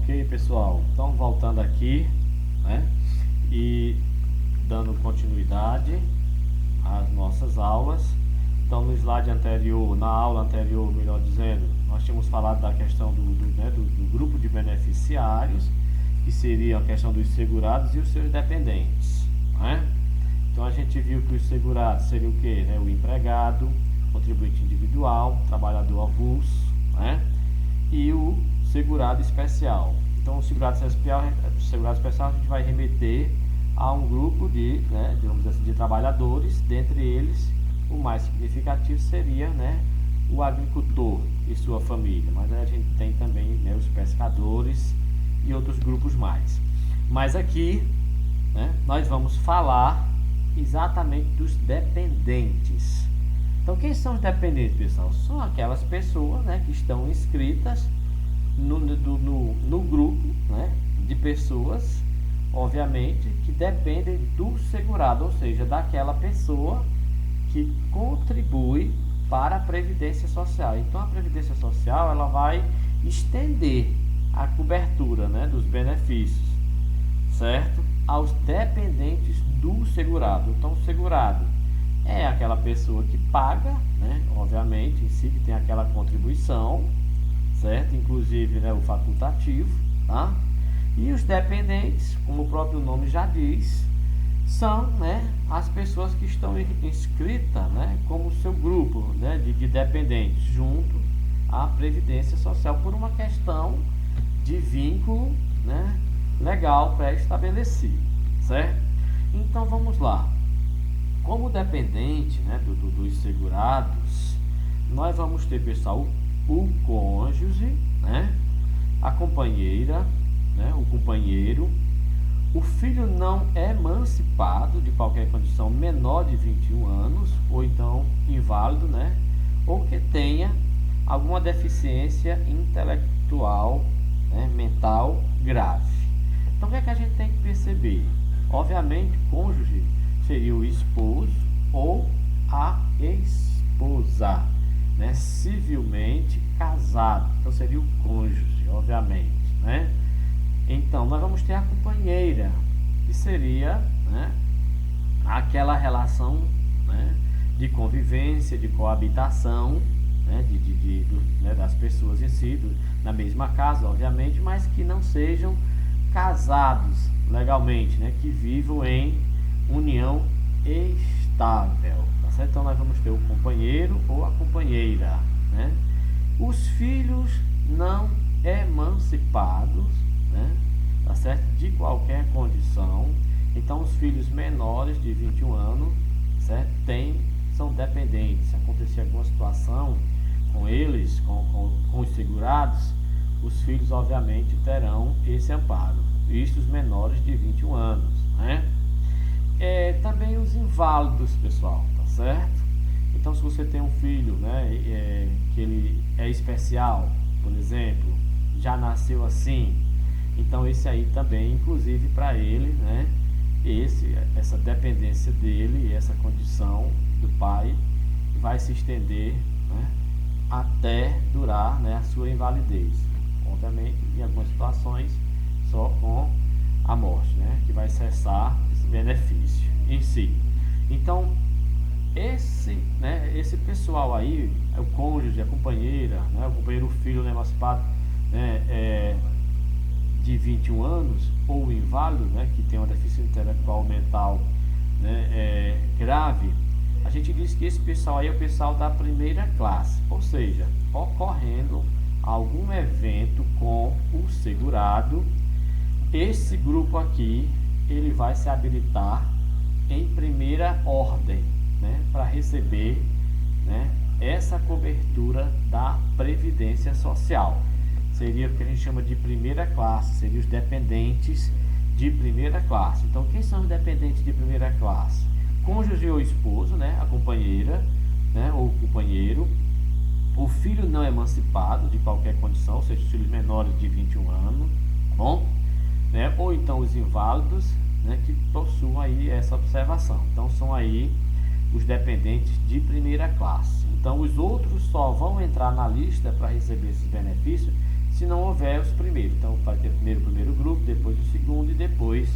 Ok, pessoal, então voltando aqui, né, e dando continuidade às nossas aulas. Então no slide anterior, na aula anterior, melhor dizendo, nós tínhamos falado da questão do grupo de beneficiários, que seria a questão dos segurados e os seus dependentes, né? Então a gente viu que os segurados seriam o que? Né? O empregado, contribuinte individual, trabalhador avulso, né? E o segurado especial. Então o segurado especial a gente vai remeter a um grupo de, né, digamos assim, de trabalhadores. Dentre eles, o mais significativo seria, né, o agricultor e sua família, mas aí a gente tem também, né, os pescadores e outros grupos mais. Mas aqui, né, nós vamos falar exatamente dos dependentes. Então, quem são os dependentes, pessoal? São aquelas pessoas, né, que estão inscritas no grupo, né, de pessoas, obviamente, que dependem do segurado, ou seja, daquela pessoa que contribui para a Previdência Social. Então, a Previdência Social ela vai estender a cobertura, né, dos benefícios, certo? Aos dependentes do segurado. Então, o segurado é aquela pessoa que paga, né, obviamente, em si, que tem aquela contribuição, certo? Inclusive, né, o facultativo, tá? E os dependentes, como o próprio nome já diz, são, né, as pessoas que estão inscritas, né, como seu grupo, né, de dependentes junto à Previdência Social por uma questão de vínculo, né, legal pré-estabelecido, certo? Então vamos lá. Como dependente, né, dos segurados, nós vamos ter, pessoal, o cônjuge, né, a companheira, né, o companheiro, o filho não emancipado de qualquer condição menor de 21 anos, ou então inválido, né, ou que tenha alguma deficiência intelectual, né, mental grave. Então o que é que a gente tem que perceber? Obviamente, cônjuge seria o esposo ou a esposa, né, civilmente casado. Então seria o cônjuge, obviamente, né? Então nós vamos ter a companheira, que seria, né, aquela relação, né, de convivência, de coabitação, né, né, das pessoas em si, na mesma casa, obviamente, mas que não sejam casados legalmente, né, que vivam em união estável, tá certo? Então nós vamos ter o companheiro ou a companheira, né? Os filhos não emancipados, né, tá certo? De qualquer condição. Então os filhos menores de 21 anos, certo? São dependentes. Se acontecer alguma situação com eles, com os segurados, os filhos obviamente terão esse amparo. Isto os menores de 21 anos, né? Também os inválidos, pessoal, tá certo? Então se você tem um filho, né, que ele é especial, por exemplo, já nasceu assim, então esse aí também, inclusive para ele, né, essa dependência dele, essa condição do pai vai se estender, né, até durar, né, a sua invalidez. Obviamente, em algumas situações, só com a morte, né, que vai cessar esse benefício em si. Então, esse pessoal aí, é o cônjuge, a companheira, né, o companheiro, o filho, né, emancipado, né, de 21 anos, ou inválido, né, que tem uma deficiência intelectual mental, né, grave, a gente diz que esse pessoal aí é o pessoal da primeira classe, ou seja, ocorrendo algum evento com o segurado, esse grupo aqui, ele vai se habilitar em primeira ordem, né, para receber, né, essa cobertura da Previdência Social. Seria o que a gente chama de primeira classe, seriam os dependentes de primeira classe. Então, quem são os dependentes de primeira classe? Cônjuge ou esposo, né, a companheira, né, ou companheiro, o filho não emancipado de qualquer condição, ou seja, os filhos menores de 21 anos, tá bom? Né, ou então os inválidos, né, que possuam aí essa observação. Então, são aí os dependentes de primeira classe. Então, os outros só vão entrar na lista para receber esses benefícios se não houver os primeiros. Então vai ter primeiro o primeiro grupo, depois o segundo e depois,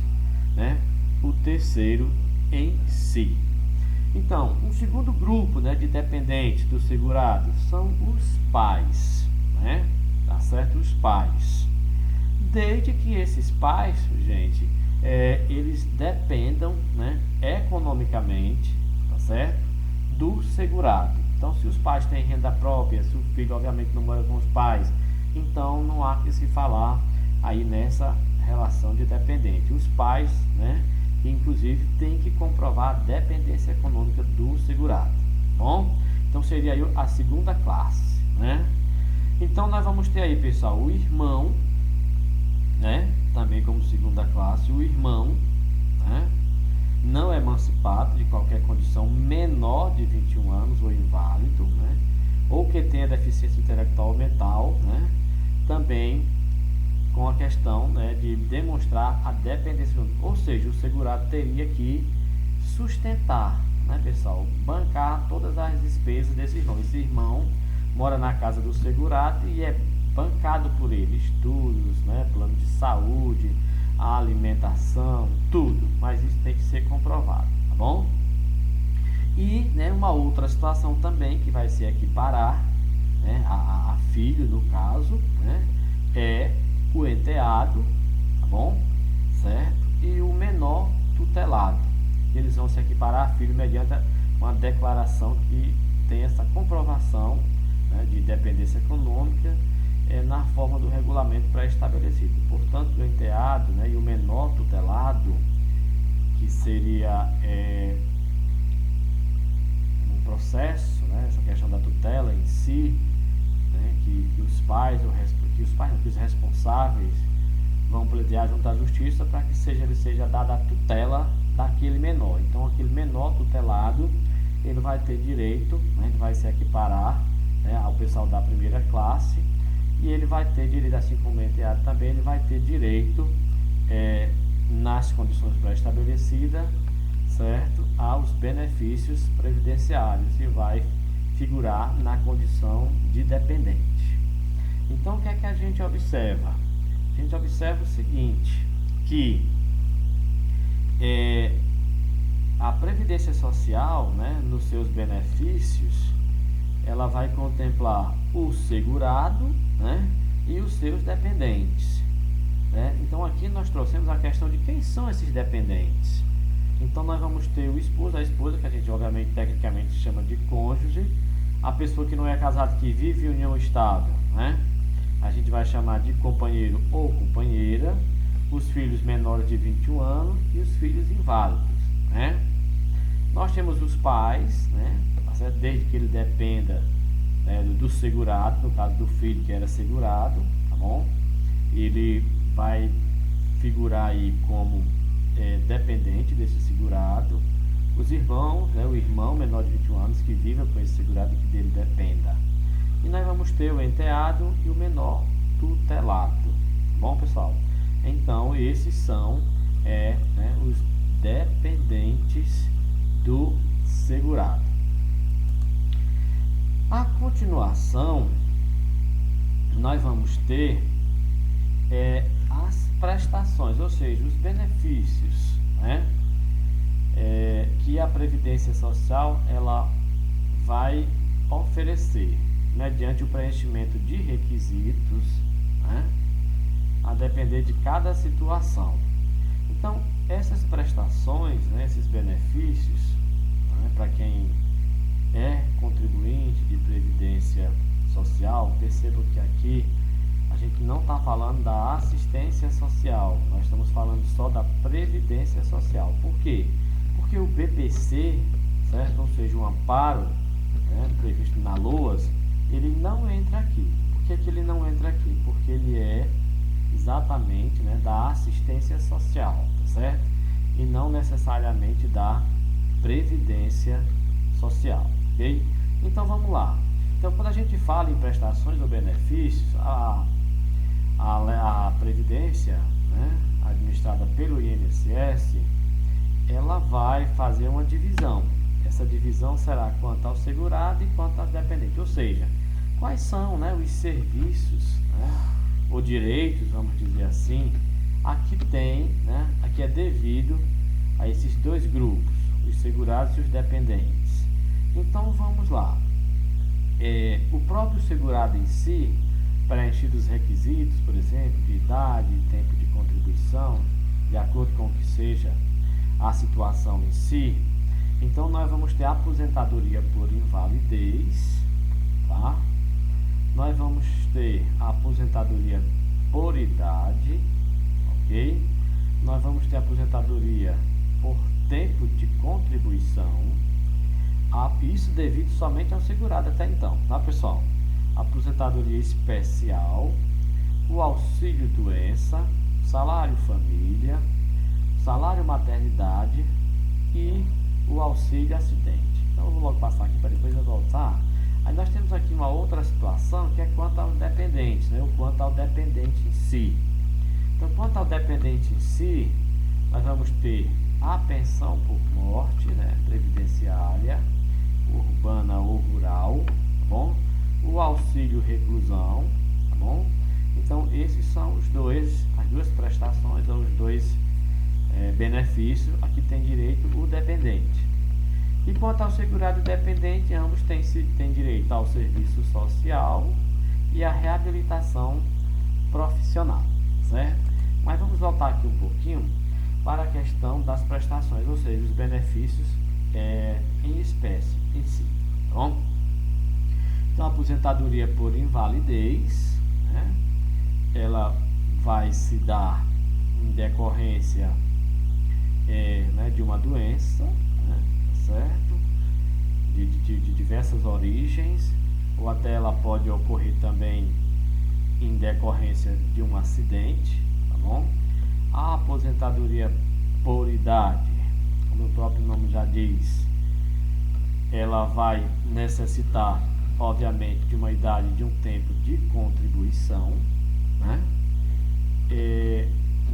né, o terceiro em si. Então, um segundo grupo, né, de dependentes do segurado são os pais, né? Tá certo? Os pais. Desde que esses pais, gente, eles dependam, né, economicamente, tá certo, do segurado. Então, se os pais têm renda própria, se o filho obviamente não mora com os pais, então não há que se falar aí nessa relação de dependente. Os pais, né, inclusive têm que comprovar a dependência econômica do segurado. Bom, então seria aí a segunda classe, né? Então nós vamos ter aí, pessoal, o irmão, né, também como segunda classe, o irmão, né, não emancipado de qualquer condição menor de 21 anos ou inválido, né, ou que tenha deficiência intelectual ou mental, né, também com a questão, né, de demonstrar a dependência, ou seja, o segurado teria que sustentar, né, pessoal, bancar todas as despesas desse irmão. Esse irmão mora na casa do segurado e é bancado por ele, estudos, né, plano de saúde, alimentação, tudo, mas isso tem que ser comprovado, tá bom? E, né, uma outra situação também que vai se equiparar, né, a filho no caso, né, é o enteado, tá bom? Certo? E o menor tutelado. Eles vão se equiparar a filho mediante uma declaração que tem essa comprovação, né, de dependência econômica na forma do regulamento pré-estabelecido. Portanto, o enteado, né, e o menor tutelado, que seria um processo, né, essa questão da tutela em si, né, que os responsáveis vão pleitear junto à justiça para que ele seja dada a tutela daquele menor. Então aquele menor tutelado, ele vai ter direito, né, ele vai se equiparar, né, ao pessoal da primeira classe, e ele vai ter direito, assim como o enteado também, ele vai ter direito, nas condições pré-estabelecidas, certo, aos benefícios previdenciários e vai figurar na condição de dependente. Então o que é que a gente observa? A gente observa o seguinte, que a Previdência Social, né, nos seus benefícios, ela vai contemplar o segurado, né, e os seus dependentes, né? Então aqui nós trouxemos a questão de quem são esses dependentes. Então nós vamos ter o esposo, a esposa, que a gente obviamente tecnicamente chama de cônjuge, a pessoa que não é casada, que vive em união estável, né, a gente vai chamar de companheiro ou companheira, os filhos menores de 21 anos e os filhos inválidos, né? Nós temos os pais, né, desde que ele dependa, né, do segurado, no caso do filho que era segurado, tá bom? Ele vai figurar aí como dependente desse segurado. Os irmãos, né, o irmão menor de 21 anos que viva com esse segurado e que dele dependa. E nós vamos ter o enteado e o menor tutelado. Bom, pessoal? Então, esses são né, os dependentes do segurado. A continuação, nós vamos ter as prestações, ou seja, os benefícios, né, que a Previdência Social ela vai oferecer mediante o preenchimento de requisitos, né, a depender de cada situação. Então, essas prestações, né, esses benefícios, né, para quem é contribuinte de Previdência Social, percebam que aqui a gente não está falando da assistência social, nós estamos falando só da Previdência Social. Por quê? Porque o BPC, certo? Ou seja, o amparo, né, previsto na LOAS, ele não entra aqui. Por que ele não entra aqui? Porque ele é exatamente, né, da assistência social, tá certo? E não necessariamente da Previdência Social, ok? Então vamos lá. Então quando a gente fala em prestações ou benefícios, a Previdência, né, administrada pelo INSS, ela vai fazer uma divisão. Essa divisão será quanto ao segurado e quanto ao dependente, ou seja, quais são, né, os serviços, né, ou direitos, vamos dizer assim, aqui tem, né, aqui é devido a esses dois grupos, os segurados e os dependentes. Então vamos lá. O próprio segurado em si, preenchidos os requisitos, por exemplo, de idade, tempo de contribuição, de acordo com o que seja a situação em si, então nós vamos ter aposentadoria por invalidez, tá? Nós vamos ter a aposentadoria por idade, ok? Nós vamos ter a aposentadoria por tempo de contribuição, isso devido somente ao segurado até então, tá, pessoal? Aposentadoria especial, o auxílio doença, salário família, salário maternidade e o auxílio acidente. Então eu vou logo passar aqui para depois eu voltar. Aí nós temos aqui uma outra situação que é quanto ao dependente, né? O quanto ao dependente em si. Então, quanto ao dependente em si, nós vamos ter a pensão por morte, né? Previdenciária, urbana ou rural, tá bom? O auxílio reclusão, tá bom? Então, esses são as duas prestações, ou os dois benefícios a que tem direito o dependente. E quanto ao segurado dependente, ambos têm direito ao serviço social e à reabilitação profissional, certo? Mas vamos voltar aqui um pouquinho para a questão das prestações, ou seja, os benefícios em espécie em si, tá bom? Então, a aposentadoria por invalidez, né? Ela vai se dar em decorrência de uma doença, né? Certo? De diversas origens, ou até ela pode ocorrer também em decorrência de um acidente, tá bom? A aposentadoria por idade, como o próprio nome já diz, ela vai necessitar, obviamente, de uma idade, de um tempo de contribuição, né?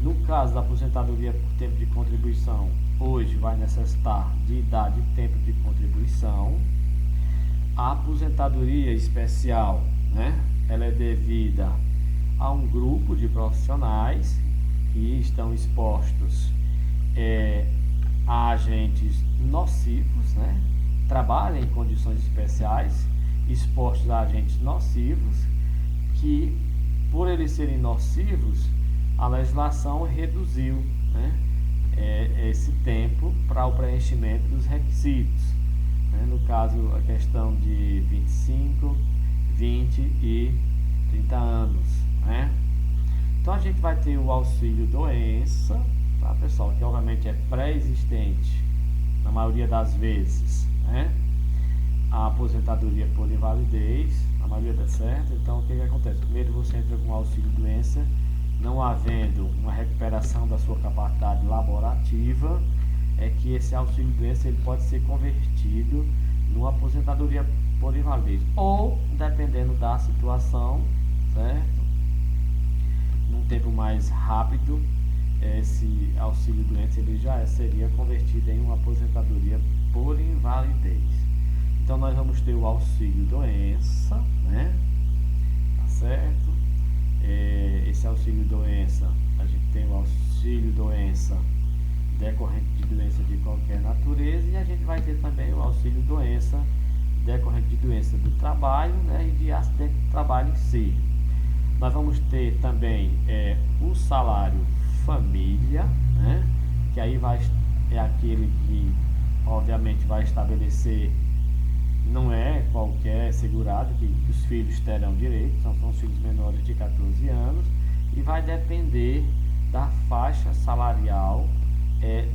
No caso da aposentadoria por tempo de contribuição, hoje vai necessitar de idade e tempo de contribuição. A aposentadoria especial, né? Ela é devida a um grupo de profissionais que estão expostos a agentes nocivos, né? Trabalham em condições especiais, expostos a agentes nocivos, que por eles serem nocivos, a legislação reduziu, né, esse tempo para o preenchimento dos requisitos, né? No caso, a questão de 25, 20 e 30 anos, né? Então a gente vai ter o auxílio doença, tá, pessoal, que obviamente é pré-existente na maioria das vezes, né? A aposentadoria por invalidez, a maioria dá certo. Então o que acontece? Primeiro você entra com o auxílio doença, não havendo uma recuperação da sua capacidade laborativa, é que esse auxílio doença ele pode ser convertido numa aposentadoria por invalidez, ou dependendo da situação, certo? Num tempo mais rápido, esse auxílio doença ele já seria convertido em uma aposentadoria por invalidez. Então nós vamos ter o auxílio doença, né? Tá certo? Esse auxílio doença, a gente tem o auxílio doença decorrente de doença de qualquer natureza, e a gente vai ter também o auxílio doença decorrente de doença do trabalho, né, e de acidente do trabalho em si. Nós vamos ter também o salário família, né, que aí é aquele que obviamente vai estabelecer, não é qualquer segurado que os filhos terão direito, são os filhos menores de 14 anos, e vai depender da faixa salarial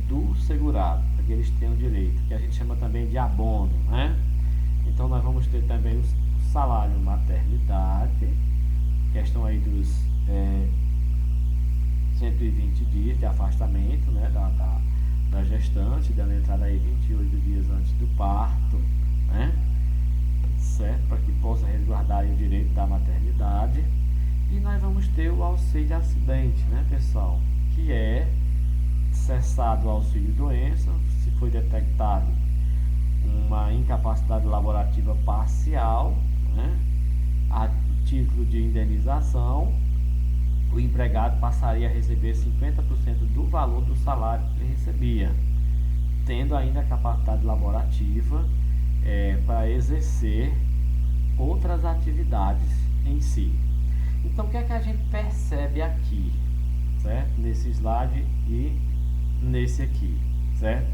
do segurado, para que eles tenham direito, que a gente chama também de abono, né? Então nós vamos ter também o salário maternidade, questão aí dos 120 dias de afastamento, né, da gestante, dela entrar aí 28 dias antes do parto, né? Certo? Para que possa resguardar o direito da maternidade. E nós vamos ter o auxílio acidente, né, pessoal? Que é cessado o auxílio doença, se foi detectado uma incapacidade laborativa parcial, né, a título de indenização, empregado passaria a receber 50% do valor do salário que ele recebia, tendo ainda a capacidade laborativa para exercer outras atividades em si. Então, o que é que a gente percebe aqui, certo? Nesse slide e nesse aqui, certo?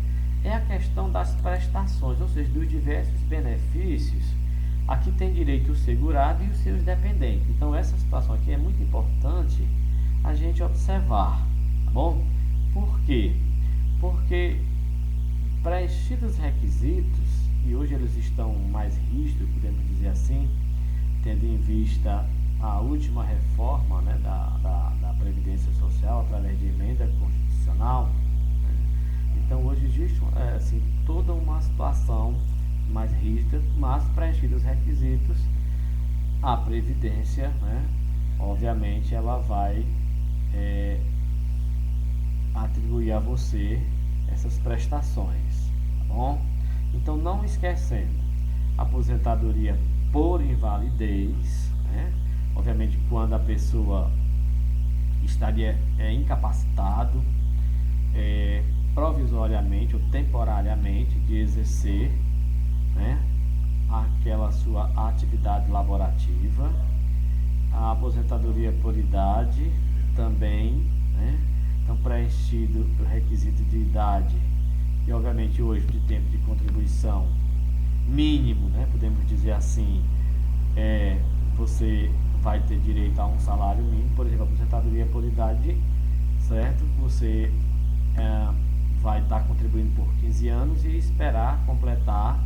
É a questão das prestações, ou seja, dos diversos benefícios. Aqui tem direito o segurado e os seus dependentes. Então, essa situação aqui é muito importante a gente observar, tá bom? Por quê? Porque preenchidos os requisitos, e hoje eles estão mais rígidos, podemos dizer assim, tendo em vista a última reforma, né, da Previdência Social através de emenda constitucional, né? Então hoje existe assim, toda uma situação mais rígida, mas preenchidos os requisitos, a Previdência, né, obviamente ela vai atribuir a você essas prestações, tá bom? Então, não esquecendo, aposentadoria por invalidez, né? Obviamente, quando a pessoa estaria incapacitado provisoriamente ou temporariamente de exercer, né, aquela sua atividade laborativa. A aposentadoria por idade também, né? Então, preenchido o requisito de idade e obviamente hoje de tempo de contribuição mínimo, né, podemos dizer assim, você vai ter direito a um salário mínimo, por exemplo, aposentadoria por idade, certo? Você vai estar contribuindo por 15 anos e esperar completar,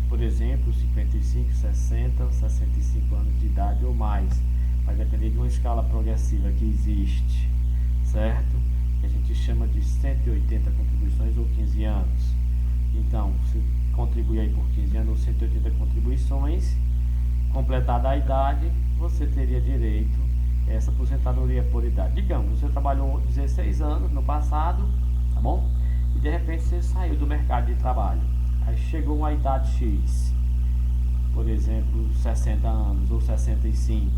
por exemplo, 55, 60, 65 anos de idade ou mais. Vai depender de uma escala progressiva que existe, certo? Que a gente chama de 180 contribuições ou 15 anos. Então, se contribuir aí por 15 anos ou 180 contribuições, completada a idade, você teria direito a essa aposentadoria por idade. Digamos, você trabalhou 16 anos no passado, tá bom? E de repente você saiu do mercado de trabalho. Aí chegou uma idade X, por exemplo, 60 anos, ou 65,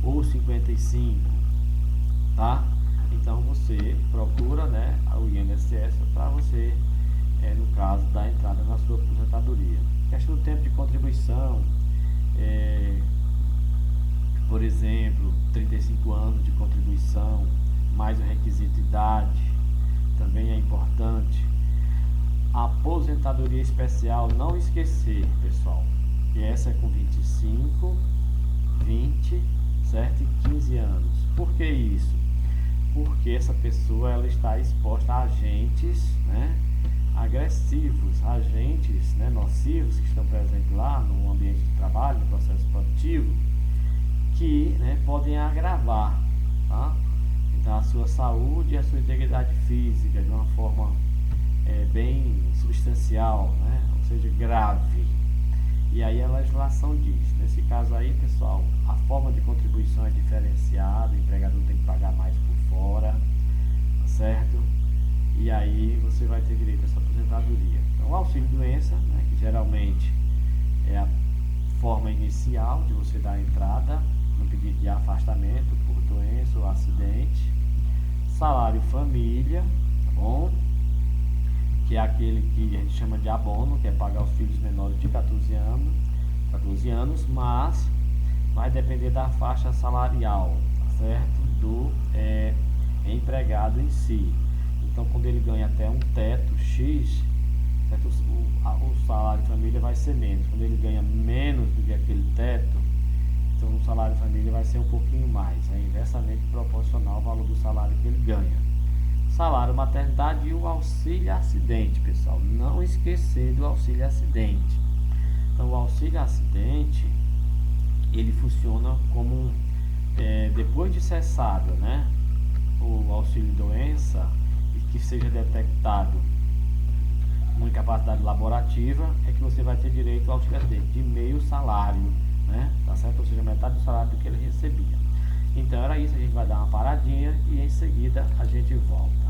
ou 55, tá? Então você procura, né, o INSS para você, no caso da entrada na sua aposentadoria. Questão do tempo de contribuição, por exemplo, 35 anos de contribuição, mais o requisito de idade, também é importante. A aposentadoria especial, não esquecer, pessoal, que essa é com 25, 20, certo? E 15 anos. Por que isso? Porque essa pessoa ela está exposta a agentes, né, agressivos, agentes, né, nocivos que estão presentes lá no ambiente de trabalho, no processo produtivo, que, né, podem agravar, tá? Então, a sua saúde e a sua integridade física de uma forma bem substancial, né, ou seja, grave. E aí a legislação diz, nesse caso aí, pessoal, a forma de contribuição é diferenciada, o empregador tem que pagar mais por fora, certo? E aí você vai ter direito a essa aposentadoria. Então, o auxílio-doença, né, que geralmente é a forma inicial de você dar entrada no pedido de afastamento por doença ou acidente. Salário-família, tá bom? Que é aquele que a gente chama de abono, que é pagar os filhos menores de 14 anos, mas vai depender da faixa salarial, certo? Do empregado em si. Então, quando ele ganha até um teto X, certo? O salário família vai ser menos. Quando ele ganha menos do que aquele teto, então o salário família vai ser um pouquinho mais. É inversamente proporcional ao valor do salário que ele ganha. Salário maternidade e o auxílio acidente, pessoal. Não esquecer do auxílio acidente. Então, o auxílio acidente, ele funciona como depois de cessado, né, o auxílio doença, e que seja detectado uma incapacidade laborativa, é que você vai ter direito ao auxílio acidente de meio salário, né, tá certo? Ou seja, metade do salário do que ele recebia. Então era isso, a gente vai dar uma paradinha e em seguida a gente volta.